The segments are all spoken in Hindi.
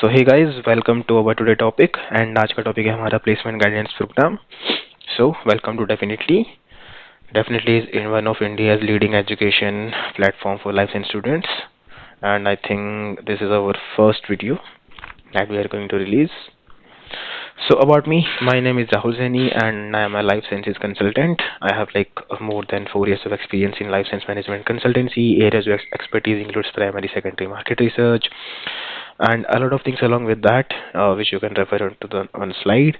So hey guys, welcome to our today topic and आज का टॉपिक है हमारा placement guidance program. So welcome to definitely. Definitely is in one of India's leading education platform for life science students, and I think this is our first video that we are going to release. So about me, my name is Rahul Zaini and I am a life sciences consultant. I have like more than 4 years of experience in life science management consultancy. Areas of expertise includes primary, secondary market research, and a lot of things along with that, which you can refer to the on slide.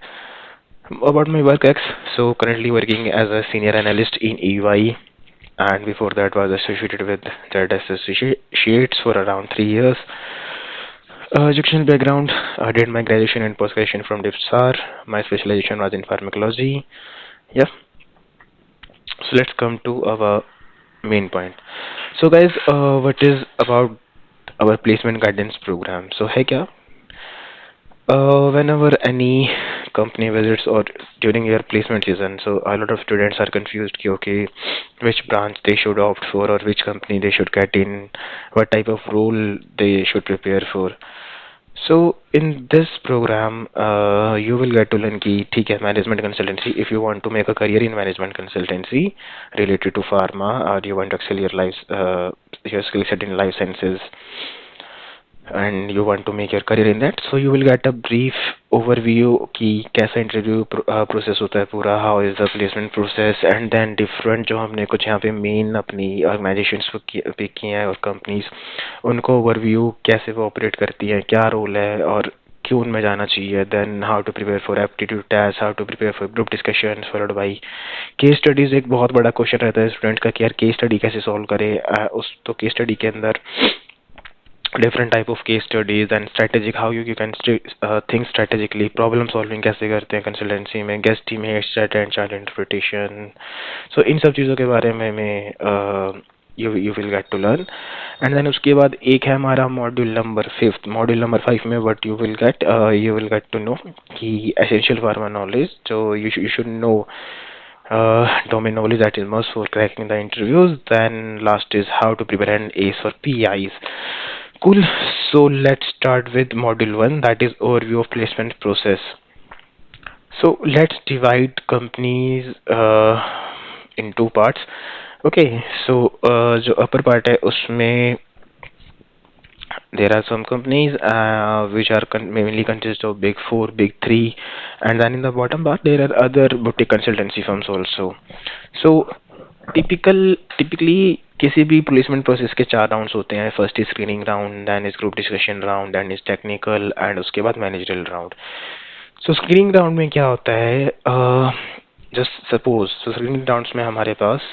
About my work ex, so currently working as a senior analyst in EY, and before that was associated with that associates for around 3 years. Educational background, I did my graduation and post-graduation from DIPSAR. My specialization was in pharmacology. Yeah. So let's come to our main point. So guys, what is about our placement guidance program? So hey kya? Whenever any company visits or during your placement season, so a lot of students are confused कि okay, which branch they should opt for or which company they should get in, what type of role they should prepare for. So in this program, you will get to learn कि ठीक है management consultancy. If you want to make a career in management consultancy related to pharma or you want to excel your skill set in life sciences and you want to make your career in that, so you will get a brief overview कि कैसा इंटरव्यू प्रोसेस होता है पूरा, how is the placement process, and then different जो हमने कुछ यहाँ पे मेन अपनी ऑर्गेनाइजेशंस पिक किए हैं और कंपनीज, उनको ओवरव्यू कैसे वो ऑपरेट करती हैं, क्या रोल है और क्यों उनमें जाना चाहिए. Then how to prepare for aptitude test, how to prepare for group discussion followed by case studies. एक बहुत बड़ा क्वेश्चन रहता है स्टूडेंट का कि यार केस स्टडी कैसे सॉल्व करे. उस तो केस स्टडी के अंदर different type of case studies and strategic how you can think strategically, problem solving कैसे करते हैं consultancy में, guesstimate, stat and chart interpretation. So इन सब चीज़ों के बारे में you will get to learn. And then उसके बाद एक है हमारा module number 5. module number 5 में what you will get to know कि essential pharma knowledge, so you should know domain knowledge that is must for cracking the interviews. Then last is how to prepare an ACE for PIs. Cool. So let's start with module 1, that is overview of placement process. So let's divide companies in two parts. Okay, so जो upper part है उसमें there are some companies which are mainly consist of big 4, big 3, and then in the bottom part there are other boutique consultancy firms also. So typically किसी भी प्लेसमेंट प्रोसेस के 4 राउंड्स होते हैं. First is screening round, then is group discussion round, then is technical and उसके बाद managerial round. So screening round में क्या होता है, जस्ट सपोज स्क्रीनिंग राउंड्स में हमारे पास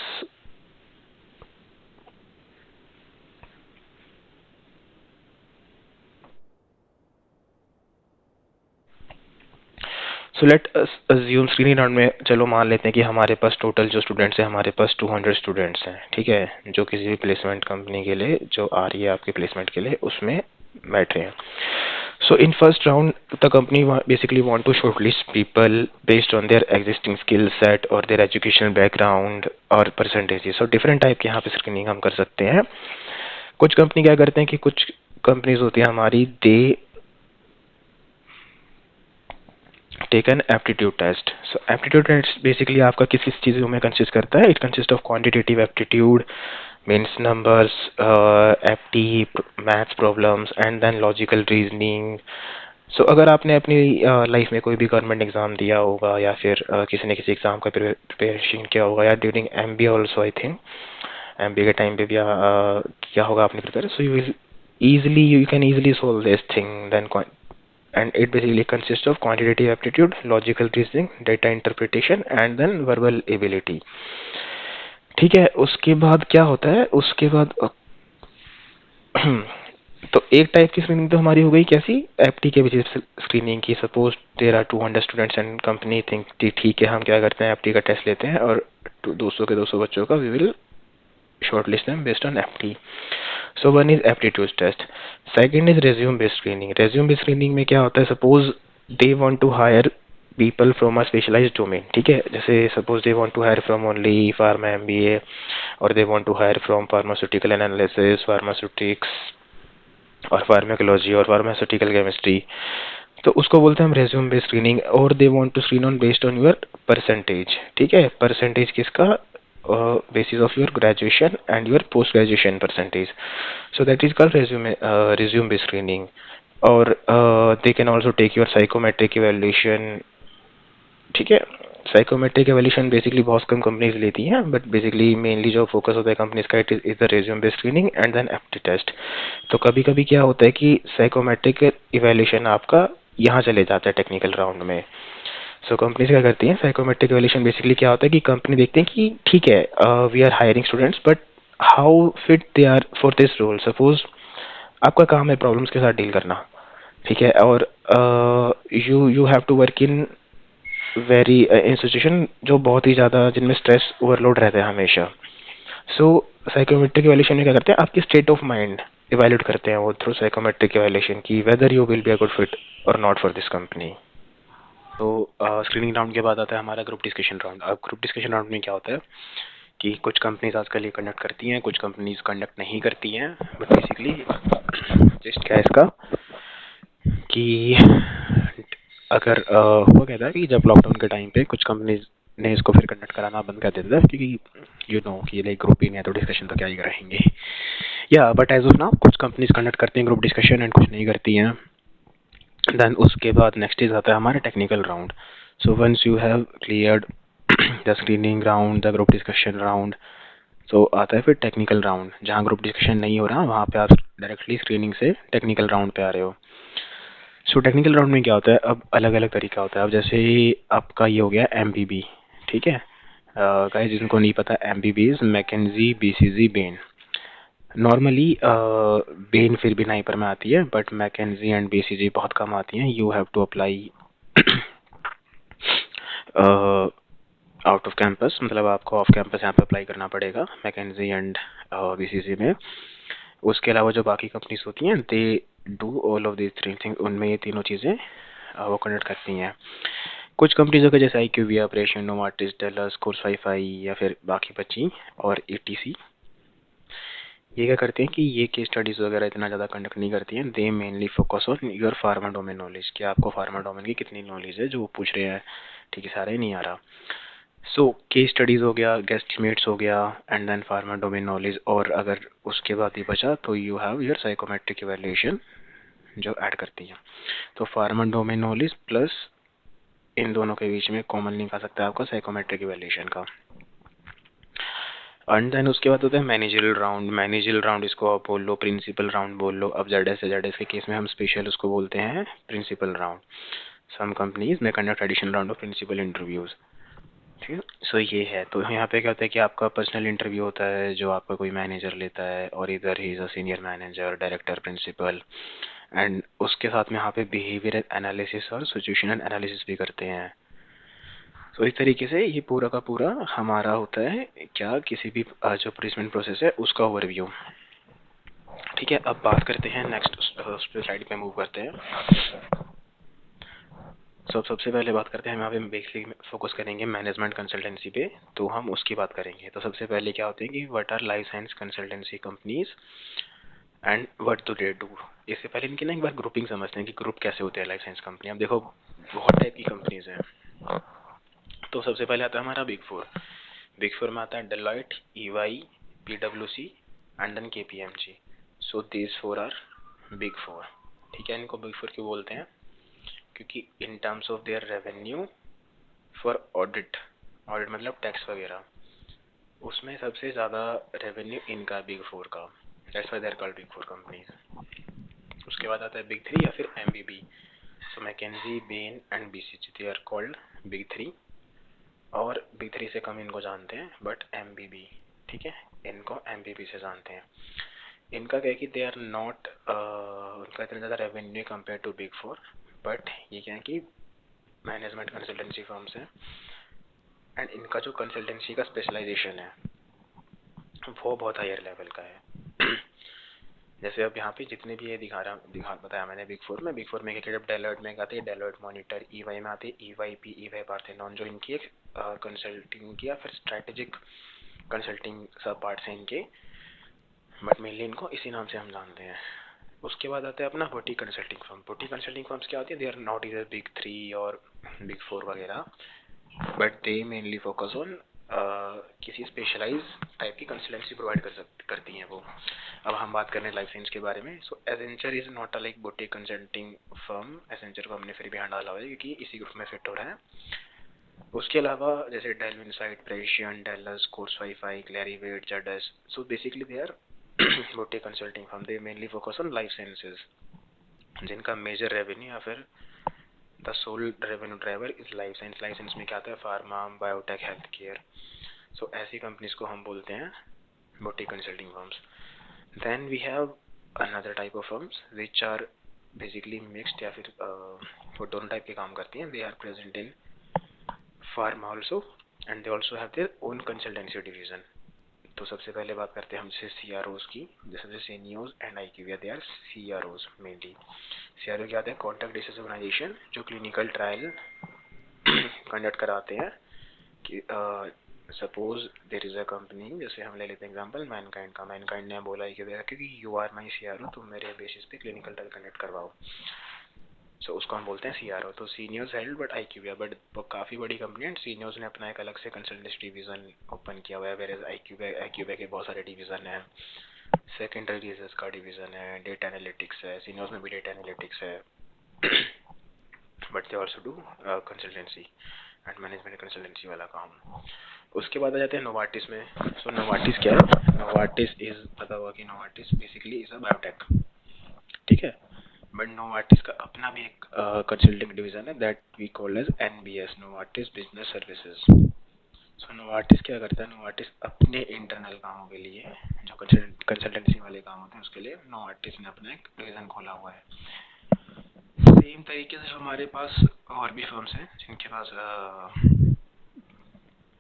so let assume screening round में चलो मान लेते हैं कि हमारे पास टोटल जो स्टूडेंट्स हैं हमारे पास 200 स्टूडेंट्स हैं. ठीक है, जो किसी भी प्लेसमेंट कंपनी के लिए जो आ रही है आपके प्लेसमेंट के लिए उसमें बैठ रहे हैं. So in first round, the company basically want to shortlist people based on their existing skill set or their educational background or percentages. So different type के यहाँ पे screening हम कर सकते हैं. कुछ कंपनी क्या करते हैं कि कुछ कंपनीज होती हैं हमारी, they take an aptitude test. So aptitude test basically आपका किस किस चीज़ों में कंसिस्ट करता है. It consist of quantitative aptitude, means numbers, FT, maths problems and then logical reasoning. So अगर आपने अपनी लाइफ में कोई भी गवर्नमेंट एग्ज़ाम दिया होगा या फिर किसी ने किसी एग्ज़ाम का प्रिपरेशन किया होगा या during MBA also, I think MBA के टाइम पे भी क्या होगा आपने prepare, so you can easily solve this thing. Then and it basically consists of quantitative aptitude, logical reasoning, data interpretation and then verbal ability. ठीक है, उसके बाद क्या होता है, उसके बाद तो एक टाइप की स्क्रीनिंग तो हमारी हो गई कैसी, एफटी के बेसिस स्क्रीनिंग की. Suppose there are 200 students and company think ठीक है हम क्या करते हैं एफटी का टेस्ट लेते हैं और 200 के 200 बच्चों का we will shortlist them based on FT. So one is aptitude test. Second is resume based screening. Resume based screening में क्या होता है, suppose they want to hire people from a specialized domain. ठीक है, जैसे suppose they want to hire from only pharma MBA or they want to hire from pharmaceutical analysis, pharmaceutics और फार्माकोलॉजी और फार्मास्यूटिकल केमिस्ट्री, तो उसको बोलते हैं हम रेज्यूम बेस्ड स्क्रीनिंग। और they want to screen on based on your percentage, ठीक है, परसेंटेज किसका, basis of your graduation and your post graduation percentage, so that is called resume based screening. और they can also take your psychometric evaluation, ठीक है। साइकोमेट्रिक एवोल्यूशन बेसिकली बहुत कम कंपनीज लेती हैं, बट बेसिकली मेनली जो फोकस होता है कंपनीज का it is the resume based screening and then apti test. तो कभी कभी क्या होता है कि साइकोमेट्रिक इवैल्यूएशन आपका यहाँ चले जाता है टेक्निकल राउंड में। सो कंपनीज क्या करती हैं, साइकोमेट्रिक इवैल्यूएशन बेसिकली क्या होता है कि कंपनी देखते हैं कि ठीक है, we are hiring students but how fit they are for this role. Suppose आपका काम है प्रॉब्लम्स के साथ डील करना, ठीक है, और you you have to work in very institution जो बहुत ही ज़्यादा जिनमें स्ट्रेस ओवरलोड रहता है हमेशा। सो साइकोमेट्रिक इवैल्यूएशन में क्या करते हैं, आपकी स्टेट ऑफ माइंड इवैल्यूएट करते हैं वो थ्रू साइकोमेट्रिक इवैल्यूएशन की whether you will be a good fit और नॉट फॉर दिस कंपनी। तो स्क्रीनिंग राउंड के बाद आता है हमारा ग्रुप डिस्कशन राउंड। अब ग्रुप डिस्कशन राउंड में क्या होता है कि कुछ कंपनीज आजकल ये कंडक्ट करती हैं, कुछ कंपनीज कंडक्ट नहीं करती हैं, बट बेसिकली जस्ट क्या है इसका कि अगर हुआ कहता है कि जब लॉकडाउन के टाइम पे कुछ कंपनीज ने इसको फिर कंडक्ट कराना बंद कर देता था, क्योंकि यू नो कि लाइक ग्रुप ही नहीं है तो डिस्कशन तो क्या ही रहेंगे, या बट एज ऑफ नाउ कुछ कंपनीज कंडक्ट करती हैं ग्रुप डिस्कशन एंड कुछ नहीं करती हैं। देन उसके बाद नेक्स्ट इज आता है हमारा technical round. So once you have cleared the screening round, the group discussion round, तो आता है फिर टेक्निकल राउंड, जहाँ ग्रुप डिस्कशन नहीं हो रहा वहाँ पे आप डायरेक्टली स्क्रीनिंग से टेक्निकल राउंड पे आ रहे हो। सो टेक्निकल राउंड में क्या होता है, अब अलग अलग तरीका होता है। अब जैसे आपका ये हो गया MBB, ठीक है, गाइस जिनको नहीं पता, MBB is McKinsey BCG Bain. Normally Bain फिर भी नाइपर में आती है, बट मैकेंजी एंड BCG बहुत कम आती हैं। You have to apply out of campus, मतलब आपको ऑफ कैंपस यहाँ पे अप्लाई करना पड़ेगा मैकेंजी एंड BCG में। उसके अलावा जो बाकी कंपनीज होती हैं they do all of this three thing, उनमें ये तीनों चीज़ें वो कंडक्ट करती हैं। कुछ कंपनीजों के जैसे IQVIA, operation, Novartis, Dallas, course 5i या फिर बाकी बची और ETC, ये क्या करते हैं कि ये केस स्टडीज़ वगैरह इतना ज़्यादा कंडक्ट नहीं करती हैं। दे mainly focus on your pharma domain knowledge, कि आपको फार्मा डोमेन की कितनी नॉलेज है जो वो पूछ रहे हैं, ठीक है, सारा ही नहीं आ रहा। सो केस स्टडीज़ हो गया, गेस्टिमेट्स हो गया, and then pharma domain knowledge, और अगर उसके बाद ही बचा तो you have your psychometric evaluation जो ऐड करती है। तो फार्मा डोमेन नॉलेज प्लस इन दोनों के बीच में कॉमन लिंक आ सकता है आपका साइकोमेट्रिक इवैल्यूएशन का। एंड देन उसके बाद होता है मैनेजरल राउंड। मैनेजरल राउंड इसको आप बोल लो, प्रिंसिपल राउंड बोल लो। अब ZS के केस में हम स्पेशल उसको बोलते हैं प्रिंसिपल राउंड। सम कंपनीज में conduct additional round of principal interviews, ठीक है। सो ये है, तो यहाँ पे क्या होता है कि आपका पर्सनल इंटरव्यू होता है जो आपका कोई मैनेजर लेता है, और इधर ही is a senior manager, director, principal, and उसके साथ में यहाँ पे बिहेवियर एनालिसिस और सिचुएशनल एनालिसिस भी करते हैं। तो इस तरीके से ये पूरा का पूरा हमारा होता है क्या, किसी भी जो प्लेसमेंट प्रोसेस है उसका ओवरव्यू, ठीक है। अब बात करते हैं नेक्स्ट उस पे स्लाइड पे मूव करते हैं। सबसे पहले बात करते हैं, हम यहाँ पे बेसिकली फोकस करेंगे मैनेजमेंट कंसल्टेंसी पे, तो हम उसकी बात करेंगे। तो सबसे पहले क्या होते हैं कि what our life science consultancy companies and what do they do. इससे पहले इनकी ना एक बार ग्रुपिंग समझते हैं कि ग्रुप कैसे होते हैं लाइफ साइंस कंपनी। अब देखो बहुत टाइप की कंपनीज हैं। तो सबसे पहले आता है हमारा बिग फोर। बिग फोर में आता है Deloitte, EY, PwC and then KPMG। So these four are big four, ठीक है। इनको बिग फोर क्यों बोलते हैं, क्योंकि in terms of their revenue for audit, audit मतलब टैक्स वगैरह, उसमें सबसे ज़्यादा रेवेन्यू इनका बिग फोर का, that's why they are called big four companies. उसके बाद आता है बिग थ्री या फिर MBB। सो McKinsey, Bain and BCG they are called big three, और बिग थ्री से कम इनको जानते हैं, बट MBB, ठीक है, इनको MBB से जानते हैं। इनका क्या है कि दे आर नॉट, उनका इतना ज़्यादा revenue compare to big four, but ये क्या है कि मैनेजमेंट कंसल्टेंसी फर्म्स हैं, एंड इनका जो कंसल्टेंसी का स्पेशलाइजेशन है वो बहुत हायर लेवल का है। जैसे अब यहाँ पे जितने भी ये दिखा बताया मैंने बिग फोर में क्या, जब डेलॉयट में आती है डेलॉयट मॉनिटर, EY में आती है EYP, EY पार्थेनॉन, जो इनकी एक कंसल्टिंग की या फिर स्ट्रैटेजिक कंसल्टिंग सब पार्ट्स हैं इनके, बट मेनली इनको इसी नाम से हम जानते हैं। उसके बाद आता है अपना boutique consulting firm. Boutique consulting firms क्या होती है, दे आर नॉट इधर बिग 3 और बिग 4 वगैरह, but they mainly focus on किसी स्पेशलाइज टाइप की कंसल्टेंसी प्रोवाइड करती हैं वो। अब हम बात करें लाइफ साइंस के बारे में, so Accenture is not a like boutique consulting firm. Accenture को हमने फिर भी यहाँ डाला हुआ है क्योंकि इसी ग्रुप में फिट हो रहा है। उसके अलावा जैसे डेल इनसाइट, प्रेशियन, डेलस, कोर्स वाईफाई, क्लैरीवेट, जडस, so basically they are boutique consulting firm. They mainly focus on life sciences, जिनका मेजर रेवेन्यू या फिर the sole revenue driver is life science. Life science में क्या आता है, pharma, biotech, health care. So ऐसी कंपनीज को हम बोलते हैं boutique consulting firms. Then we have another type of firms which are basically mixed, या फिर वो दोनों टाइप के काम करती हैं। They are present in pharma also and they also have their own consultancy division. तो सबसे पहले बात करते हैं हमसे सी आर ओज की, जैसे Syneos and IQVIA, they are C R Os mainly. C R O क्या होते हैं, कॉन्ट्रैक्ट रिसर्च ऑर्गेनाइजेशन, जो क्लिनिकल ट्रायल कंडक्ट कराते हैं। कि suppose there is a company, जैसे हम ले लेते हैं एग्जांपल मैनकाइंड का। मैनकाइंड ने बोला है कि यू आर माई CRO, तुम मेरे बेसिस पे क्लिनिकल ट्रायल कंडक्ट करवाओ। सो उसको हम बोलते हैं CRO। तो seniors held but IQVIA, but काफ़ी बड़ी कंपनी है, सीनियर्स ने अपना एक अलग से कंसल्टेंसी डिवीजन ओपन किया हुआ है, वेयर IQVIA के बहुत सारे डिवीजन हैं। सेकेंडरी रिसर्च का डिवीजन है, डेटा एनालिटिक्स है, सीनियर्स में भी डेटा एनालिटिक्स है, but they also do consultancy and management consultancy वाला काम। उसके बाद आ जाते हैं नोवार्टिस में। सो नोवार्टिस क्या है, नोवार्टिस इज, पता हुआ कि Novartis basically is a biotech, ठीक है। बट नोवार्टिस का अपना भी एक कंसल्टिंग डिवीजन है, that we call as NBS, Novartis business services. So Novartis क्या करता है, नोवार्टिस अपने इंटरनल कामों के लिए, जो कंसल्टेंसी वाले काम होते हैं उसके लिए नोवार्टिस ने अपना एक डिवीजन खोला हुआ है। सेम तरीके से हमारे पास और भी फर्म्स हैं जिनके पास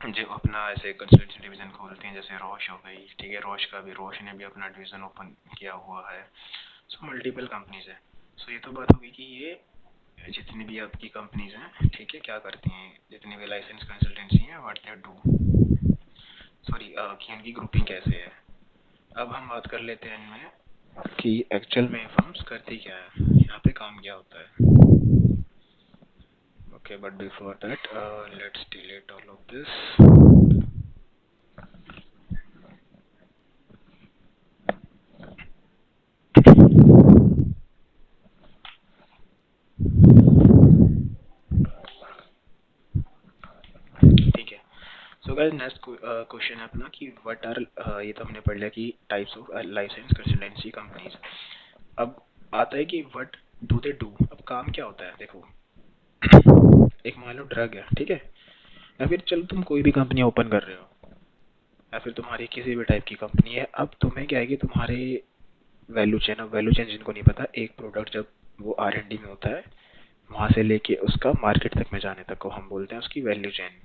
जो अपना ऐसे कंसल्टेंसी डिवीजन खोलते हैं, जैसे रोश हो गई, ठीक है। रोश ने भी अपना डिवीजन ओपन किया हुआ है। सो मल्टीपल कंपनीज है। सो ये तो बात होगी कि ये जितनी भी आपकी कंपनीज हैं, ठीक है, क्या करती हैं, जितनी भी लाइसेंस कंसल्टेंसी हैं, व्हाट दे डू, सॉरी, कि इनकी ग्रुपिंग कैसे है। अब हम बात कर लेते हैं इनमें कि एक्चुअल में फर्म्स करती क्या है, यहाँ पे काम क्या होता है। Okay, but before that let's delete all of this. ठीक है। सो गाइस, नेक्स्ट क्वेश्चन है अपना कि व्हाट आर, ये तो हमने पढ़ लिया कि types of licence consultancy companies. अब आता है कि व्हाट डू दे डू। अब काम क्या होता है, देखो, एक मान लो ड्रग है, ठीक है, या फिर चलो तुम कोई भी कंपनी ओपन कर रहे हो, या फिर तुम्हारी किसी भी टाइप की कंपनी है। अब तुम्हें क्या है कि तुम्हारे वैल्यू चेन, अब वैल्यू चेन जिनको नहीं पता, एक प्रोडक्ट जब वो R&D में होता है, वहाँ से लेके उसका मार्केट तक में जाने तक को हम बोलते हैं उसकी वैल्यू चेन।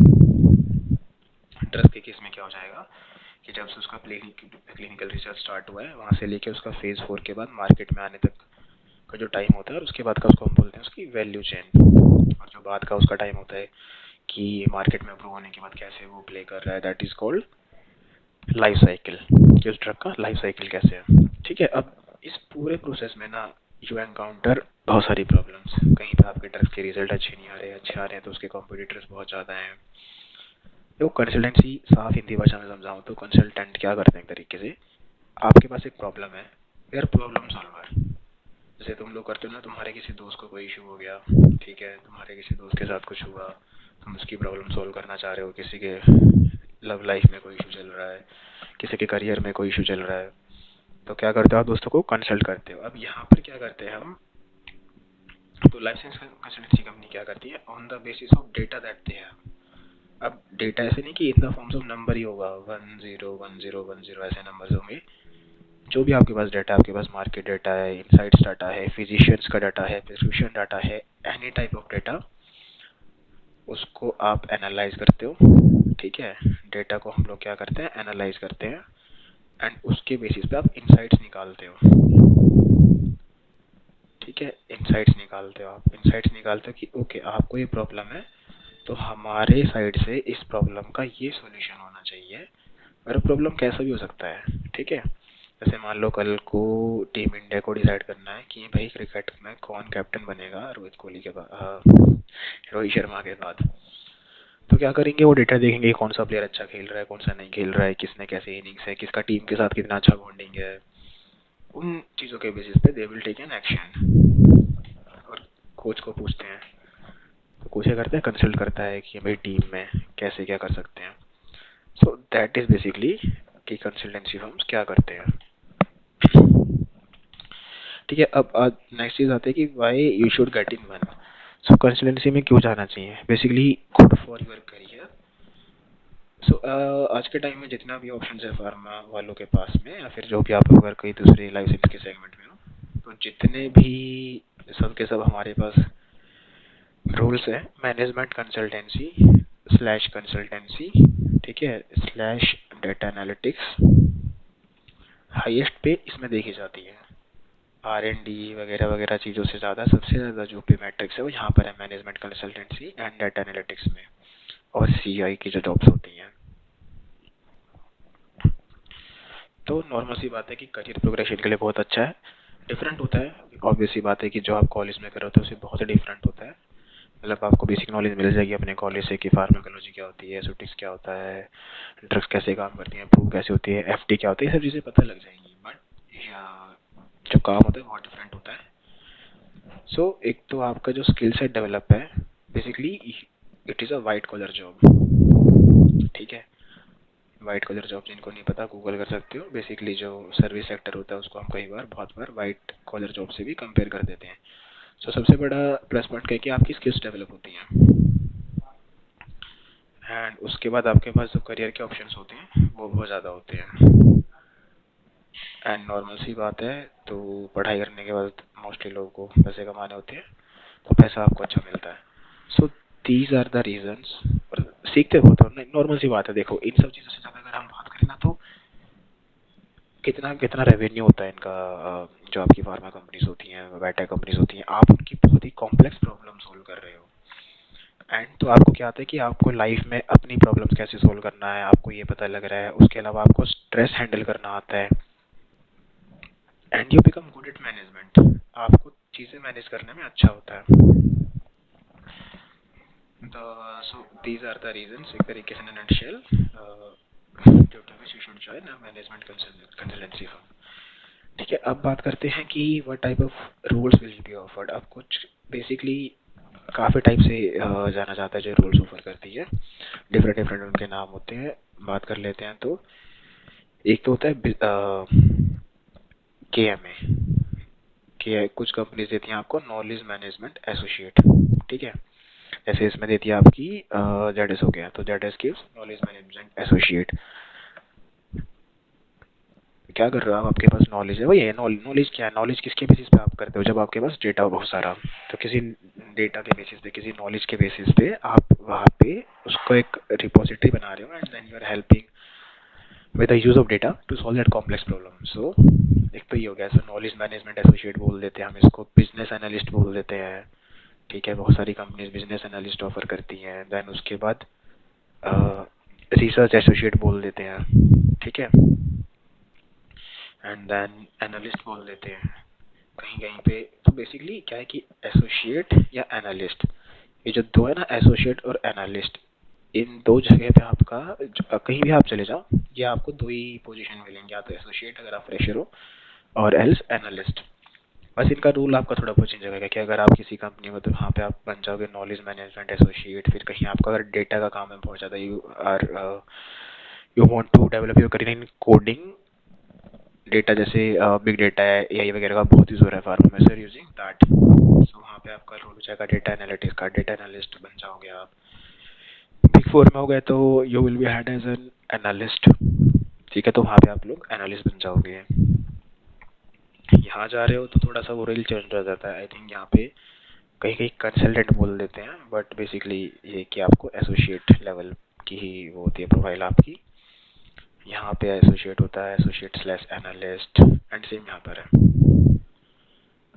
ड्रग के केस में क्या हो जाएगा कि जब से उसका क्लिनिकल रिसर्च स्टार्ट हुआ है, वहाँ से लेके उसका फेज 4 के बाद मार्केट में आने तक का जो टाइम होता है, और उसके बाद का उसको हम बोलते हैं उसकी वैल्यू चेन। और जो बाद का उसका टाइम होता है कि मार्केट में अप्रूव होने के बाद कैसे वो प्ले कर रहा है, that is called life cycle, कि उस ड्रग का लाइफ साइकिल कैसे है, ठीक है। अब इस पूरे प्रोसेस में ना यू एनकाउंटर बहुत सारी प्रॉब्लम्स। कहीं पे आपके ड्रग के रिजल्ट अच्छे नहीं आ रहे, अच्छे आ रहे हैं तो उसके कॉम्पिटिटर्स बहुत ज़्यादा हैं। देखो, कंसल्टेंसी साफ हिंदी भाषा में समझाऊँ तो कंसल्टेंट क्या करते हैं, एक तरीके से आपके पास एक प्रॉब्लम है, यार प्रॉब्लम सॉल्वर। जैसे तुम लोग करते हो ना, तुम्हारे किसी दोस्त को कोई इशू हो गया, ठीक है, तुम्हारे किसी दोस्त के साथ कुछ हुआ, तुम उसकी प्रॉब्लम सॉल्व करना चाह रहे हो, किसी के लव लाइफ में कोई इशू चल रहा है, किसी के करियर में कोई इशू चल रहा है, तो क्या करते हो आप, दोस्तों को कंसल्ट करते हो। अब यहाँ पर क्या करते हैं हम, तो लाइसेंस कंसल्टेंसी कंपनी क्या करती है, on the basis of data that they have. अब डेटा ऐसे नहीं कि in the forms of number ही होगा, 101010 ऐसे नंबर्स होंगे। जो भी आपके पास डाटा है, आपके पास मार्केट डाटा है, इनसाइट्स डाटा है, फिजिशियंस का डाटा है, प्रिस्क्रिप्शन डाटा है, एनी टाइप ऑफ डाटा, उसको आप एनालाइज करते हो, ठीक है। डेटा को हम लोग क्या करते हैं, एनालाइज करते हैं, एंड उसके बेसिस पे आप इनसाइट्स निकालते हो, ठीक है। इनसाइट्स निकालते हो, आप इनसाइट्स निकालते हो कि ओके आपको ये प्रॉब्लम है, तो हमारे साइड से इस प्रॉब्लम का ये सॉल्यूशन होना चाहिए, और प्रॉब्लम कैसा भी हो सकता है, ठीक है। जैसे मान लो कल को टीम इंडिया को डिसाइड करना है कि भाई क्रिकेट में कौन कैप्टन बनेगा रोहित कोहली के बाद, रोहित शर्मा के बाद। तो क्या करेंगे, वो डेटा देखेंगे कौन सा प्लेयर अच्छा खेल रहा है, कौन सा नहीं खेल रहा है, किसने कैसे इनिंग्स है, किसका टीम के साथ कितना अच्छा बॉन्डिंग है। उन चीज़ों के बेसिस पे they will take an action. और कोच को पूछते हैं, तो कोच क्या करता है, कंसल्ट करता है कि भाई टीम में कैसे क्या कर सकते हैं। सो दैट इज बेसिकली कि कंसल्टेंसी फर्म्स क्या करते हैं। ठीक है, अब नेक्स्ट चीज आती है कि why you should get in one. So consultancy में क्यों जाना चाहिए, basically good for your career. So आज के टाइम में जितना भी ऑप्शन है फार्मा वालों के पास में, या फिर जो भी आप अगर कई दूसरे लाइफ साइंस के सेगमेंट में हो, तो जितने भी सब के सब हमारे पास रूल्स है, मैनेजमेंट कंसल्टेंसी स्लैश कंसल्टेंसी, ठीक है, स्लैश डेटा एनालिटिक्स, हाईएस्ट पे इसमें देखी जाती है। R&D वगैरह वगैरह चीज़ों से ज़्यादा सबसे ज़्यादा जो पे मैट्रिक्स है वो यहाँ पर है, management consultancy and data analytics में, और CI की जो जॉब्स होती हैं। तो नॉर्मल सी बात है कि करियर प्रोग्रेशन के लिए बहुत अच्छा है। डिफरेंट होता है, ऑब्वियस सी बात है कि जो आप कॉलेज में कर रहे होते हैं उससे बहुत डिफरेंट होता है। मतलब आपको बेसिक नॉलेज मिल जाएगी अपने कॉलेज से कि फार्माकोलॉजी क्या होती है, एसोटिक्स क्या होता है, ड्रग्स कैसे काम करती हैं, प्रूव कैसे होती है, FT क्या होती है, सब चीज़ें पता लग जाएंगी। बट जो काम होता है बहुत डिफरेंट होता है। सो एक तो आपका जो स्किल सेट डेवलप है, basically it is a white collar job. ठीक है, वाइट कॉलर जॉब जिनको नहीं पता गूगल कर सकते हो। बेसिकली जो सर्विस सेक्टर होता है उसको हम कई बार बहुत बार वाइट कॉलर जॉब से भी कंपेयर कर देते हैं। सो सबसे बड़ा प्लस पॉइंट क्या है कि आपकी स्किल्स डेवलप होती हैं, एंड उसके बाद आपके पास जो करियर के ऑप्शंस होते हैं वो बहुत ज़्यादा होते हैं। एंड नॉर्मल सी बात है, तो पढ़ाई करने के बाद मोस्टली लोगों को पैसे कमाने होते हैं, तो पैसा आपको अच्छा मिलता है। So these are the reasons. और सीखते बहुत हो, नॉर्मल सी बात है। देखो इन सब चीज़ों से ज़्यादा अगर हम बात करें ना, तो कितना कितना रेवेन्यू होता है इनका। जो आपकी फार्मा कंपनीज होती हैं, बायोटेक कंपनीज होती हैं, आप उनकी बहुत ही कॉम्प्लेक्स प्रॉब्लम सोल्व कर रहे हो। एंड तो आपको क्या आता है कि आपको लाइफ में अपनी प्रॉब्लम्स कैसे सोल्व करना है आपको ये पता लग रहा है। उसके अलावा आपको स्ट्रेस हैंडल करना आता है, and you become good at management. आपको चीज़ें मैनेज करने में अच्छा होता है। So these are the reasons एक तरीके से, in a nutshell, due to which you should join a management consultancy firm. ठीक है, अब बात करते हैं कि what type of roles will be offered. अब कुछ बेसिकली काफ़ी टाइप से जाना जाता है जो रोल्स ऑफर करती है, डिफरेंट डिफरेंट उनके नाम होते हैं। बात कर लेते हैं, तो एक तो होता है KMA। के कुछ कंपनीज देती हैं आपको नॉलेज मैनेजमेंट एसोसिएट। ठीक है, जैसे इसमें देती है आपकी जेडएस हो गया, तो ZS gives knowledge management associate. क्या कर रहे हो आप, आपके पास नॉलेज है, वही है नॉलेज। क्या है नॉलेज, किसके बेसिस पे आप करते हो, जब आपके पास डेटा हो बहुत सारा, तो किसी डेटा के बेसिस पे, किसी नॉलेज के बेसिस पे आप वहाँ पे उसको एक रिपोजिटरी बना रहे हो, and then you are helping with the use of data to solve that complex problem. So एक तो ये हो गया, सो नॉलेज मैनेजमेंट एसोसिएट बोल देते हैं हम इसको, बिजनेस एनालिस्ट बोल देते हैं। ठीक है, बहुत सारी कंपनीज बिजनेस एनालिस्ट ऑफर करती हैं। देन उसके बाद रिसर्च एसोसिएट बोल देते हैं। ठीक है, एंड देन एनालिस्ट बोल देते हैं कहीं कहीं पे। तो बेसिकली क्या है कि एसोसिएट या एनालिस्ट, ये जो दो है ना, एसोसिएट और एनालिस्ट, इन दो जगह पे आपका कहीं भी आप चले जाओ, ये आपको दो ही पोजीशन मिलेंगे, या तो एसोसिएट अगर आप फ्रेशर हो, और एल्स एनालिस्ट। बस इनका रूल आपका थोड़ा बहुत चेंज होगा कि अगर आप किसी कंपनी में, तो वहाँ पे आप बन जाओगे नॉलेज मैनेजमेंट एसोसिएट। फिर कहीं आपका अगर डेटा का काम है बहुत ज़्यादा, you want to develop your career in coding data, जैसे बिग डेटा है, AI वगैरह का बहुत यूज़ हो रहा है फार्मा में, सर यूजिंग दैट। सो वहाँ पे आपका रोल हो जाएगा डेटा एनालिटिक्स का, डेटा एनालिस्ट बन जाओगे आप। बिग फोर में हो गए तो you will be had as an analyst. ठीक है, तो वहाँ पे आप लोग एनालिस्ट बन जाओगे। यहाँ जा रहे हो तो थोड़ा सा वो रेल चेंज हो जाता है, आई थिंक यहाँ पे कहीं कहीं कंसल्टेंट बोल देते हैं, बट बेसिकली ये कि आपको एसोसिएट लेवल की ही वो होती है प्रोफाइल आपकी। यहाँ पे एसोसिएट होता है, associate slash analyst, and same यहाँ पर है।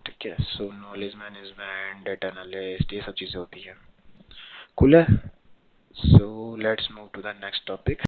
ठीक है, so knowledge management, data analyst, ये सब चीज़ें होती हैं। कूल है। So let's move to the next topic.